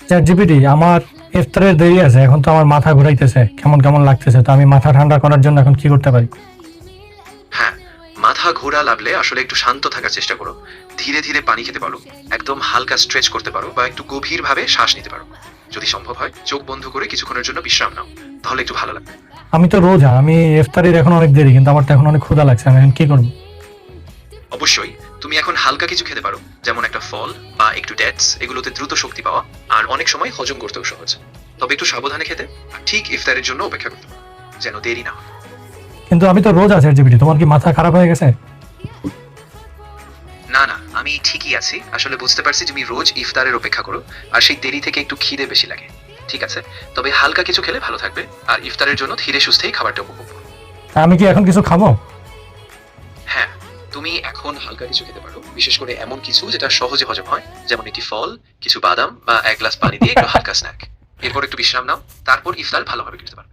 Chat GPT, আমার ইফতারের দেরি আছে, এখন তো আমার মাথা ঘুরাইতেছে, কেমন কেমন লাগতেছে, তো আমি মাথা ঠান্ডা করার জন্য এখন কি করতে পারি? হ্যাঁ, মাথা ঘোরা লাগলে আসলে একটু শান্ত থাকার চেষ্টা করো। ধীরে ধীরে পানি খেতে পারো, একদম হালকা স্ট্রেচ করতে পারো বা একটু গভীরভাবে শ্বাস নিতে পারো। যদি সম্ভব হয় চোখ বন্ধ করে কিছুক্ষণের জন্য বিশ্রাম নাও, তাহলে একটু ভালো লাগবে। আমি তো রোজা, আমি ইফতারির এখন অনেক দেরি, কিন্তু আমার তো এখন অনেক ক্ষুধা লাগছে, আমি এখন কি করবো? অবশ্যই তুমি এখন হালকা কিছু খেতে পারো, যেমন একটা ফল বা একটু ডেটস, এগুলোতে দ্রুত শক্তি পাওয়া আর অনেক সময় হজম করতেও সহজ। তবে একটু সাবধানে খেতে আর ঠিক ইফতারের জন্য অপেক্ষা করতে পারো, যেন দেরি না হয়। কিন্তু আমি তো রোজা চ্যাট জিপিটি, তোমার কি মাথা খারাপ হয়ে গেছে? না না, আমি ঠিকই আছি। আসলে বুঝতে পারছি তুমি রোজ ইফতারের অপেক্ষা করো আর সেই দেরি থেকে একটু খিদে বেশি লাগে। ঠিক আছে, তবে হালকা কিছু খেলে ভালো থাকবে আর ইফতারের জন্য ধীরে সুস্থেই খাবারটা উপভোগ করো। আমি কি এখন কিছু খাবো? হ্যাঁ, তুমি এখন হালকা কিছু খেতে পারো, বিশেষ করে এমন কিছু যেটা সহজে হজম হয়, যেমন একটি ফল, কিছু বাদাম বা এক গ্লাস পানি দিয়ে একটু হালকা স্ন্যাক। এরপর একটু বিশ্রাম নাও, তারপর ইফতার ভালোভাবে করতে পারো।